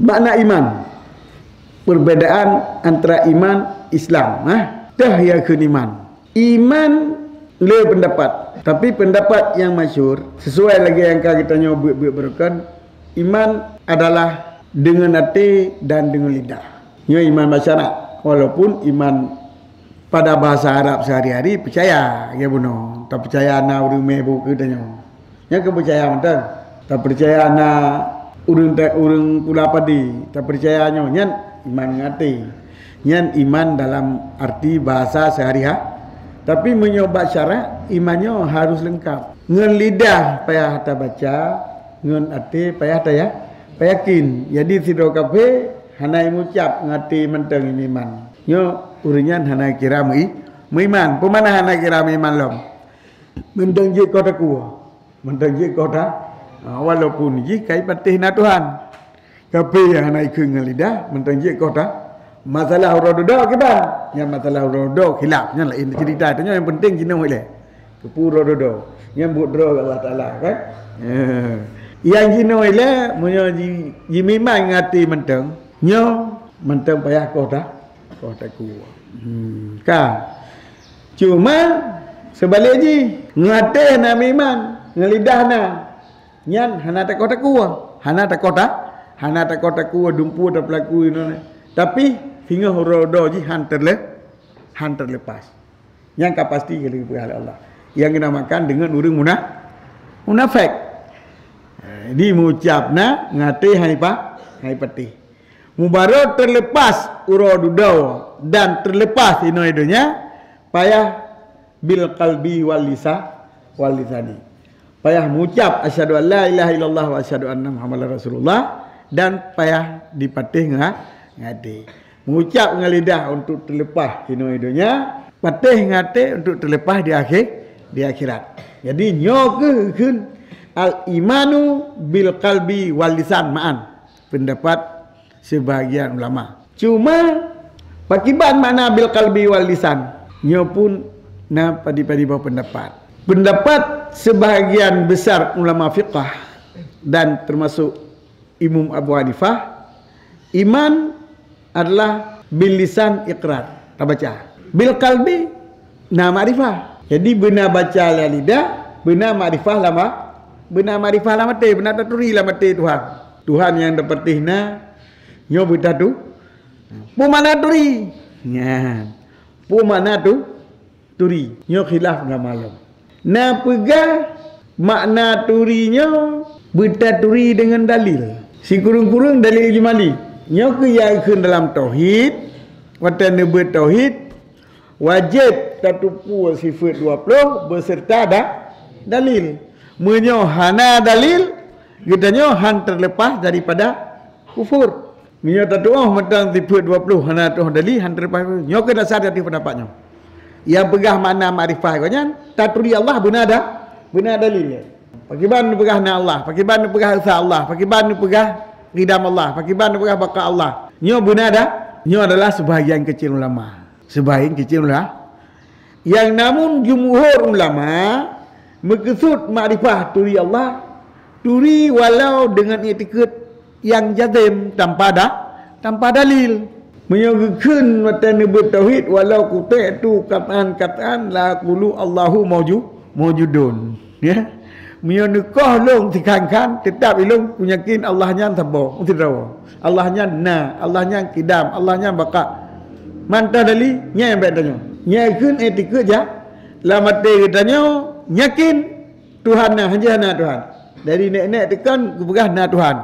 makna iman. Perbezaan antara iman Islam. Dah ya ke iman. Iman le pendapat. Tapi pendapat yang masyhur sesuai lagi yang kita nyoba berkan, iman adalah dengan hati dan dengan lidah. Nya iman masyarakat. Walaupun iman pada bahasa Arab sehari-hari percaya, ya buno. Tak percaya na urang mebu ke tanya. Nya kepercaya betul. Tak percaya na urang pula padi. Tak percaya nyan iman ngati. Nyan iman dalam arti bahasa sehari-hari. Tapi menyobat syarat imannya harus lengkap. Ngen lidah payah ta baca, ngen hati payah ta ya, payakin. Jadi sido kafe hanai ngucap ngati menteng ini iman. Nyo urinyan hanai kira iman. Pemana hanai kira iman lom. Menteng je kota kuah. Menteng je kota walaupun ji kai patih na Tuhan. Kafe hanai ke ngen lidah menteng je kota. Masalah rododo kita, yang masalah rododo khilaf, yang lain cerita itu yang penting kita boleh. Kepu rododo, yang budro Allah Taala kan. Yang kita boleh, munyo jimimai ngati menteng, nyo menteng payah kota ku. Cuma sebalik ji ngate na miman, ngelidah na, nyan hana ta kota ku, hana ta kota ku dumpu ta pelaku ini. Tapi hingga rodo ji han terlepas. Yang pasti kalau oleh Allah. Yang dinamakan dengan urang munafik. Di mengucapna ngate hai pati. Mubarok terlepas urodo dan terlepas inoidonya payah bil qalbi wal lisani. Payah mengucap asyhadu an la ilaha illallah wa asyhadu anna muhammadar rasulullah dan payah dipatih ngate. Mengucap dengan lidah untuk terlepas hino-hidonya, patih ngate untuk terlepas di akhirat. Jadi nyokun al imanu bil qalbi wal lisan ma'an. Pendapat sebahagian ulama. Cuma pakiban makna bil qalbi wal lisan. Nyo pun na padi-padi bawa pendapat. Pendapat sebahagian besar ulama fiqh dan termasuk Imam Abu Hanifah, iman adalah bil lisan iqrar, tak baca. Bil qalbi na ma'rifah. Jadi benar baca la lidah, benar ma'rifah lama, benar ma'rifah lama mati, benar taturi lama mati Tuhan. Tuhan yang dapatihna nyo bitatu. Pu mana turi? Nya. Pu mana tu? Turi. Nyo khilaf na malam. Na pegah makna turinya bertaturi dengan dalil. Si kurung-kurung dalil jumali. Nyo keyakinan dalam tauhid, watan bertauhid wajib tatupu sifat 20 beserta dalil. Menyo hana dalil, kitanya han terlepas daripada kufur. Menyo tatuah matang sifat 20 hana tu dalil han terlepas. Nyo kena sadar di pendapatnya. Yang pegah makna makrifah kanya taturi Allah benar dalil. Pakiban pegah na Allah, pakiban pegah asa Allah, pakiban pegah ridam Allah, pakiban pegah baka Allah. Nyo benar dah. Nyo adalah sebahagian kecil ulama. Sebahagian kecil ulama. Yang namun jumhur ulama maksud makrifah turi Allah, turi walau dengan i'tikad yang jazim tanpa dalil. Menyogokkan watan bertauhid walau kutai tu kataan la qulu Allahu mawjudun. Ya. Menyonekah long tikankan tetap ilung punyakin Allahnya tabo tidak Allahnya na Allahnya kidam Allahnya baka mantah dali nya yang bedanya nyakin etika ja lamate katanya yakin Tuhan na hanya na Tuhan dari nek-nek tekan kubegah na Tuhan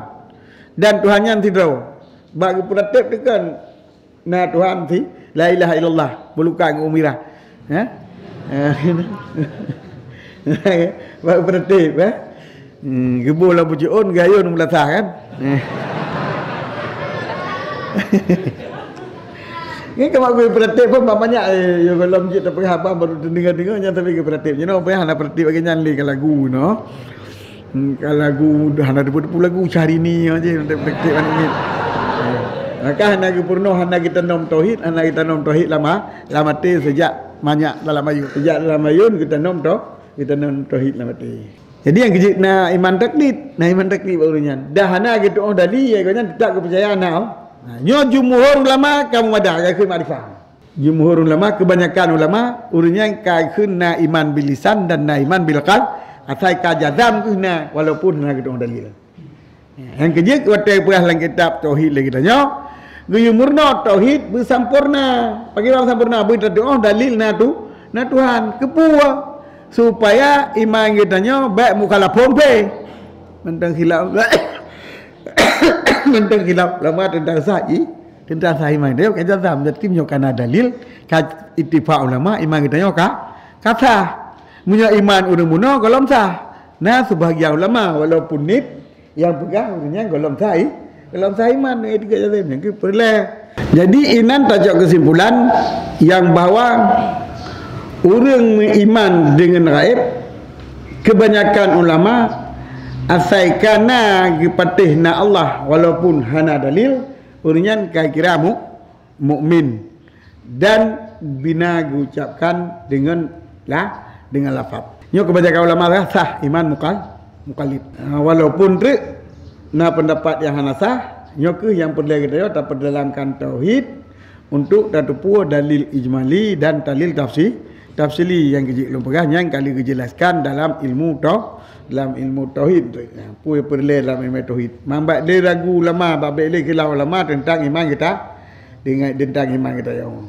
dan Tuhannya tidak bagi pratik tekan na Tuhan ti la ilaha illallah bulukan umirah ha Baik bertip gebul lah puji on gayun melatah kan. Ini kalau gue bertip pun banyak ya kalau mesti tak pergi apa baru dengar-dengarnya tapi gue bertip. You know apa yang nak bertip bagi nyali ke lagu no. Kalau lagu dah ada depu lagu cari ni aja nak bertip ni. Maka hendak purno hendak kita nom tauhid, hendak kita nom tauhid lama sejak banyak dalam ayun. Sejak dalam ayun kita nom tauhid. Kita non tauhid lah mati. Jadi yang kejik na iman taklid, barunya. Dah hana gitu oh dali ya kan tak kepercayaan now. Nyo jumhur ulama kamu ada kai makrifah. Jumhur ulama kebanyakan ulama urutnya kai na iman bil lisan dan na iman bil qalb, asai ka jazam kuna walaupun na gitu oh dalil. Yang kejik waktu perah dalam kitab tauhid lagi tanya. Guyu murna tauhid bersampurna. Bagi orang sampurna berdoa dalil na Tuhan kepua supaya iman kita nya baik mukhalaf pompe mentang khilaf mentang khilaf lama tentang sahih iman dia kan jazam jadi nyo kana dalil ka ittifaq ulama iman kita nya kata punya iman urang muno golong sah nah sebahagian ulama walaupun nit yang pegang urangnya golong sah iman tiga jazam yang perlu. Jadi inan tajuk kesimpulan yang bahwa orang beriman dengan gaib kebanyakan ulama asaikana gepatihna Allah walaupun hana dalil orangnya kira mukmin dan bina ucapkan dengan lafaz. Nyo kebanyakan ulama sah iman mukallid. Walaupun na pendapat yang hana sah nyo ke yang perlu kita tak perdalamkan tauhid untuk datupu dalil ijmali dan dalil tafsili yang kecil lumpagah yang kali dijelaskan dalam ilmu tauhid tu. Apa perlu dalam ilmu tauhid. Mambat dia ragu ulama, babek dia kira ulama tentang iman kita dengan tentang iman kita yang.